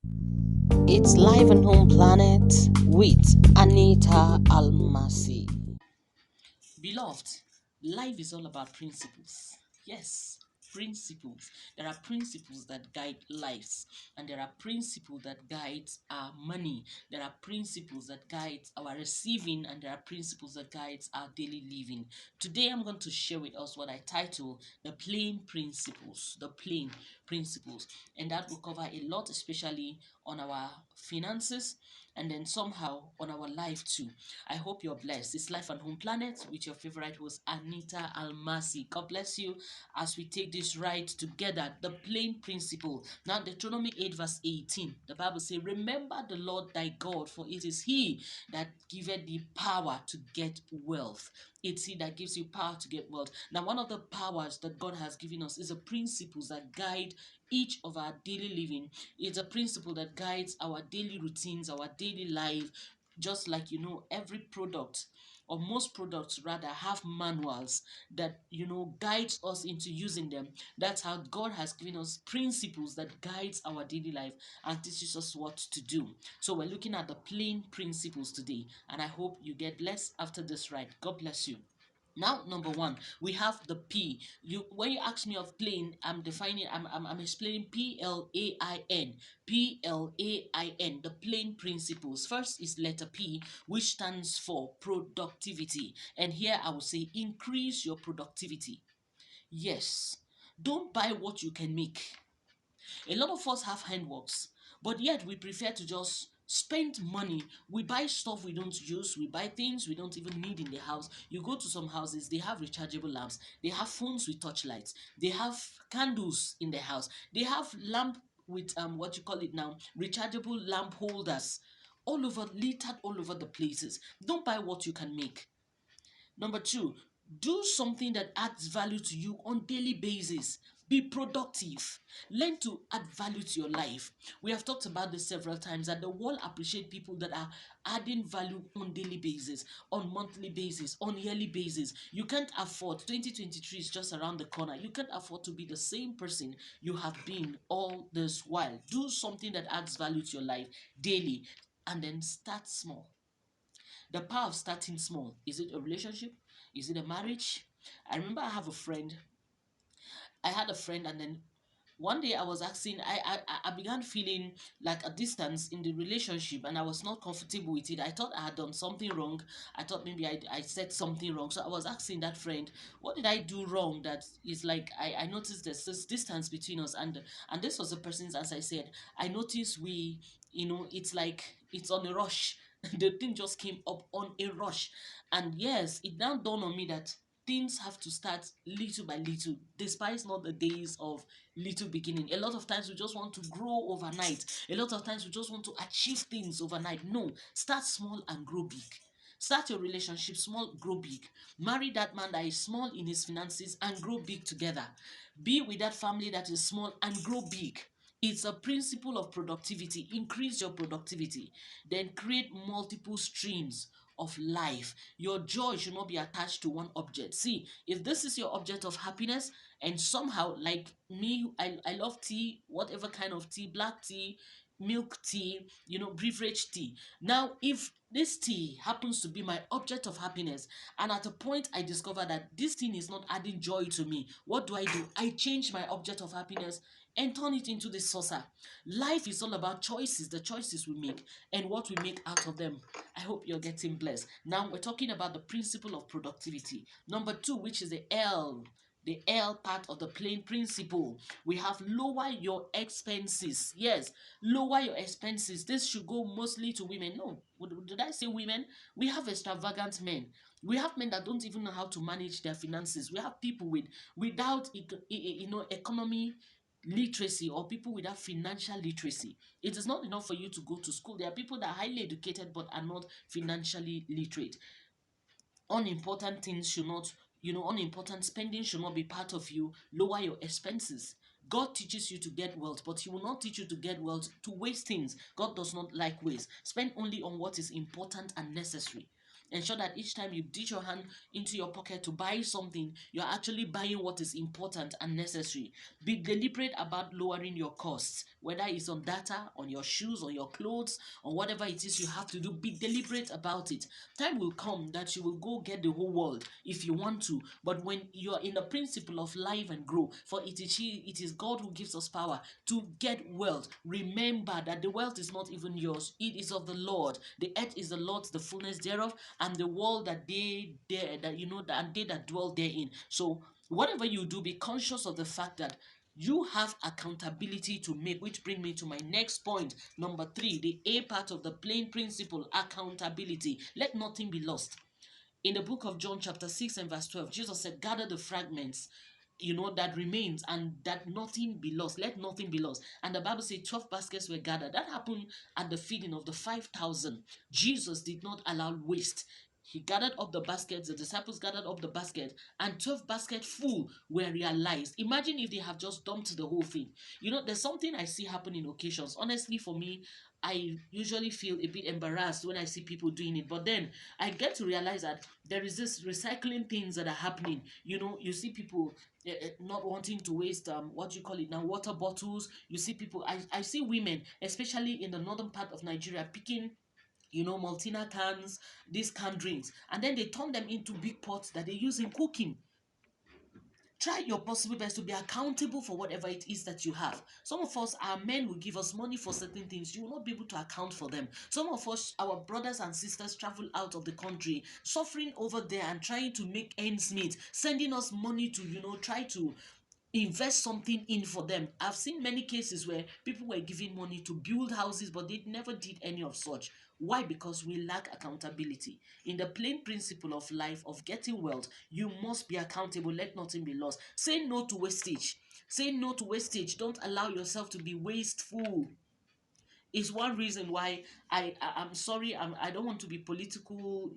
It's live on home planet with Anita Almasi. Beloved, life is all about principles. Yes, principles. There are principles that guide lives, and there are principles that guide our money. There are principles that guide our receiving, and there are principles that guide our daily living. Today, I'm going to share with us what I title the plain principles. The plain principles, and that will cover a lot, especially on our finances, and then somehow on our life too. I hope you're blessed. It's Life and Home Planet with your favorite host, Anita Almasi. God bless you as we take this ride together. The plain principle. Now, Deuteronomy 8, verse 18, the Bible says, remember the Lord thy God, for it is he that giveth thee power to get wealth. It's he that gives you power to get wealth. Now, one of the powers that God has given us is the principles that guide each of our daily living. It's a principle that guides our daily routines, our daily life. Just like every product, or most products rather, have manuals that guides us into using them. That's how God has given us principles that guides our daily life and teaches us what to do. So we're looking at the plain principles today, and I hope you get blessed after this ride. God bless you. Now, number one, we have the P. When you ask me of plain, I'm explaining P.L.A.I.N. P.L.A.I.N. The plain principles. First is letter P, which stands for productivity. And here I will say increase your productivity. Yes. Don't buy what you can make. A lot of us have handworks, but yet we prefer to just spend money. We buy stuff we don't use, we buy things we don't even need in the house. You go to some houses, they have rechargeable lamps, they have phones with touch lights, they have candles in the house, they have lamp with what you call it now, rechargeable lamp holders all over, littered all over the places. Don't buy what you can make. Number two, do something that adds value to you on daily basis. Be productive. Learn to add value to your life. We have talked about this several times, that the world appreciate people that are adding value on daily basis, on monthly basis, on yearly basis. You can't afford, 2023 is just around the corner. You can't afford to be the same person you have been all this while. Do something that adds value to your life daily, and then start small. The power of starting small. Is it a relationship? Is it a marriage? I remember I had a friend, and then one day I was asking, I began feeling like a distance in the relationship, and I was not comfortable with it. I thought I had done something wrong. I thought maybe I said something wrong. So I was asking that friend, what did I do wrong that is like I noticed there's this distance between us? And this was the person's answer. I said, I noticed it's like it's on a rush. The thing just came up on a rush. And yes, it now dawned on me that things have to start little by little, despite not the days of little beginning. A lot of times we just want to grow overnight. A lot of times we just want to achieve things overnight. No, start small and grow big. Start your relationship small, grow big. Marry that man that is small in his finances and grow big together. Be with that family that is small and grow big. It's a principle of productivity. Increase your productivity. Then create multiple streams of life. Your joy should not be attached to one object. See, if this is your object of happiness, and somehow, like me, I love tea, whatever kind of tea, black tea, milk tea, beverage tea. Now, if this tea happens to be my object of happiness, and at a point I discover that this thing is not adding joy to me, what do? I change my object of happiness and turn it into the saucer. Life is all about choices, the choices we make, and what we make out of them. I hope you're getting blessed. Now we're talking about the principle of productivity. Number two, which is the L part of the plain principle. We have lower your expenses. Yes, lower your expenses. This should go mostly to women. No, did I say women? We have extravagant men. We have men that don't even know how to manage their finances. We have people without economy literacy, or people without financial literacy. It is not enough for you to go to school. There are people that are highly educated but are not financially literate. Unimportant things should not, unimportant spending should not be part of you. Lower your expenses. God teaches you to get wealth, but he will not teach you to get wealth to waste things. God does not like waste. Spend only on what is important and necessary. Ensure that each time you ditch your hand into your pocket to buy something, you're actually buying what is important and necessary. Be deliberate about lowering your costs, whether it's on data, on your shoes, on your clothes, or whatever it is you have to do. Be deliberate about it. Time will come that you will go get the whole world if you want to, but when you're in the principle of live and grow, for it is God who gives us power to get wealth. Remember that the wealth is not even yours, it is of the Lord. The earth is the Lord's, the fullness thereof, and the world that they there that you know that and they that dwell therein. So whatever you do, be conscious of the fact that you have accountability to make, which bring me to my next point, number 3, the A part of the plain principle: accountability. Let nothing be lost. In the book of John chapter 6 and verse 12, Jesus said, gather the fragments, that remains, and that nothing be lost. Let nothing be lost. And the Bible says 12 baskets were gathered. That happened at the feeding of the 5,000. Jesus did not allow waste. He gathered up the baskets, the disciples gathered up the basket, and 12 baskets full were realized. Imagine if they have just dumped the whole thing. There's something I see happen in occasions. Honestly, for me, I usually feel a bit embarrassed when I see people doing it. But then I get to realize that there is this recycling things that are happening. You see people not wanting to waste what you call it now, water bottles. You see people, I see women, especially in the northern part of Nigeria, picking Maltina cans, these canned drinks, and then they turn them into big pots that they use in cooking. Try your possible best to be accountable for whatever it is that you have. Some of us, our men will give us money for certain things. You will not be able to account for them. Some of us, our brothers and sisters, travel out of the country, suffering over there and trying to make ends meet, sending us money to, try to invest something in for them. I've seen many cases where people were giving money to build houses, but they never did any of such. Why? Because we lack accountability. In the plain principle of life, of getting wealth, you must be accountable. Let nothing be lost. Say no to wastage. Say no to wastage. Don't allow yourself to be wasteful. Is one reason why I'm sorry, I don't want to be political,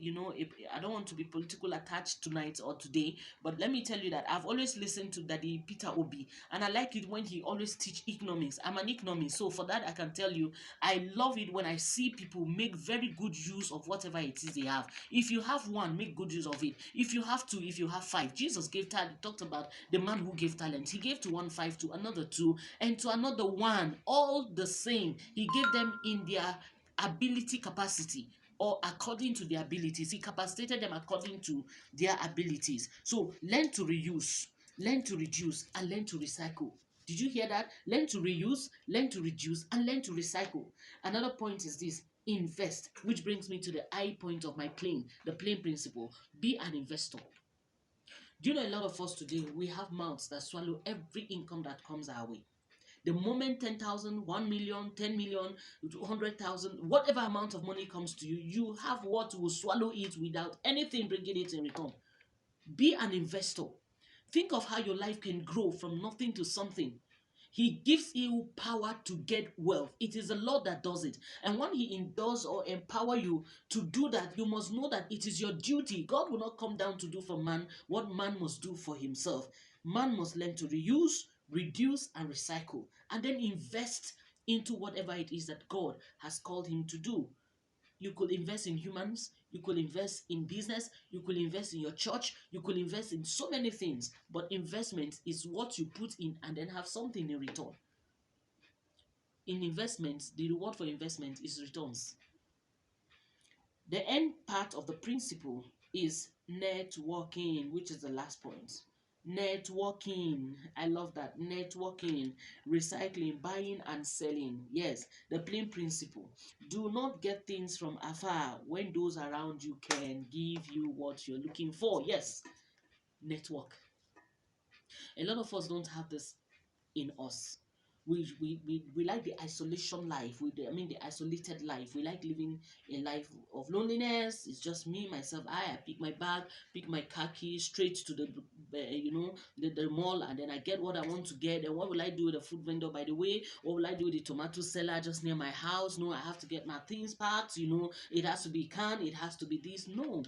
I don't want to be political attached tonight or today, but let me tell you that I've always listened to Daddy Peter Obi, and I like it when he always teach economics. I'm an economist, so for that I can tell you I love it when I see people make very good use of whatever it is they have. If you have one, make good use of it. If you have two, if you have five. Jesus gave talent. Talked about the man who gave talent. He gave to one five, to another two, and to another one. All the same, he gave them in their ability capacity, or according to their abilities. He capacitated them according to their abilities. So learn to reuse, learn to reduce, and learn to recycle. Did you hear that? Learn to reuse, learn to reduce, and learn to recycle. Another point is this: invest, which brings me to the I point of my plane, the plane principle. Be an investor. Do you know a lot of us today, we have mouths that swallow every income that comes our way. The moment 10,000, 1 million, 10 million, 100,000, whatever amount of money comes to you, you have what will swallow it without anything bringing it in return. Be an investor. Think of how your life can grow from nothing to something. He gives you power to get wealth. It is the Lord that does it. And when He endorses or empower you to do that, you must know that it is your duty. God will not come down to do for man what man must do for himself. Man must learn to reuse, reduce, and recycle, and then invest into whatever it is that God has called him to do. You could invest in humans, you could invest in business, you could invest in your church, you could invest in so many things. But investment is what you put in and then have something in return. In investments, the reward for investment is returns. The end part of the principle is networking, which is the last point. Networking. I love that. Networking, recycling, buying and selling. Yes, the plain principle. Do not get things from afar when those around you can give you what you're looking for. Yes, network. A lot of us don't have this in us. We like the isolation life. The isolated life. We like living a life of loneliness. It's just me, myself. I pick my bag, pick my car keys, straight to the mall, and then I get what I want to get. And what will I do with the food vendor, by the way? What will I do with the tomato seller just near my house? No, I have to get my things packed. It has to be canned. It has to be this. No,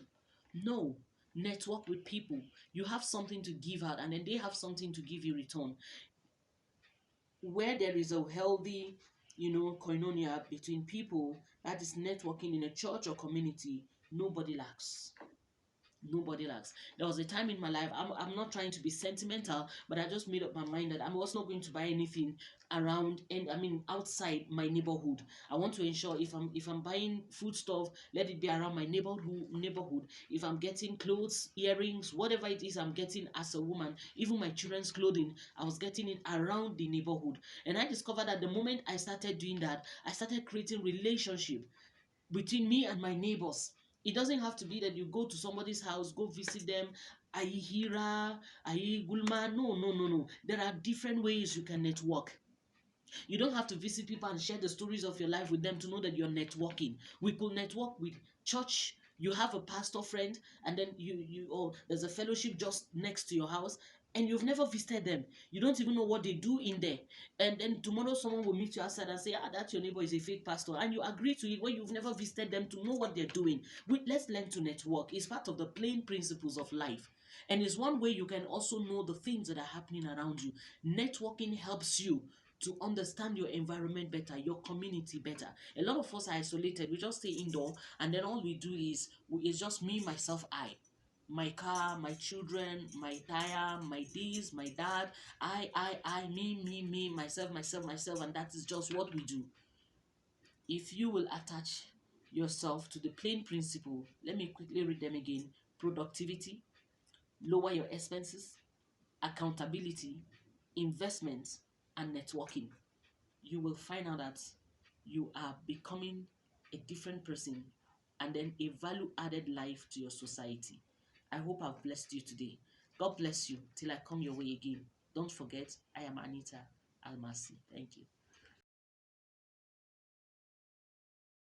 no. Network with people. You have something to give out, and then they have something to give you return. Where there is a healthy koinonia between people, that is networking in a church or community, Nobody lacks. Nobody lacks. There was a time in my life, I'm not trying to be sentimental, but I just made up my mind that I'm also not going to buy anything around, and I mean outside my neighborhood. I want to ensure if I'm buying food stuff, let it be around my neighborhood. If I'm getting clothes, earrings, whatever it is I'm getting as a woman, even my children's clothing, I was getting it around the neighborhood. And I discovered that the moment I started doing that, I started creating relationship between me and my neighbors. It doesn't have to be that you go to somebody's house, go visit them. Ayi hira, ayi gulma. No, no, no, no. There are different ways you can network. You don't have to visit people and share the stories of your life with them to know that you're networking. We could network with church. You have a pastor friend, and then there's a fellowship just next to your house, and you've never visited them. You don't even know what they do in there. And then tomorrow someone will meet you outside and say, ah, that your neighbor is a fake pastor, and you agree to it when you've never visited them to know what they're doing. Let's learn to network. It's part of the plain principles of life. And it's one way you can also know the things that are happening around you. Networking helps you to understand your environment better, your community better. A lot of us are isolated. We just stay indoor, and then all we do is it's just me, myself, I. My car, my children, my tire, my this, my dad, me, myself, myself, myself, and that is just what we do. If you will attach yourself to the plain principle, let me quickly read them again: productivity, lower your expenses, accountability, investment, and networking. You will find out that you are becoming a different person and then a value added life to your society. I hope I've blessed you today. God bless you till I come your way again. Don't forget, I am Anita Almasi. Thank you.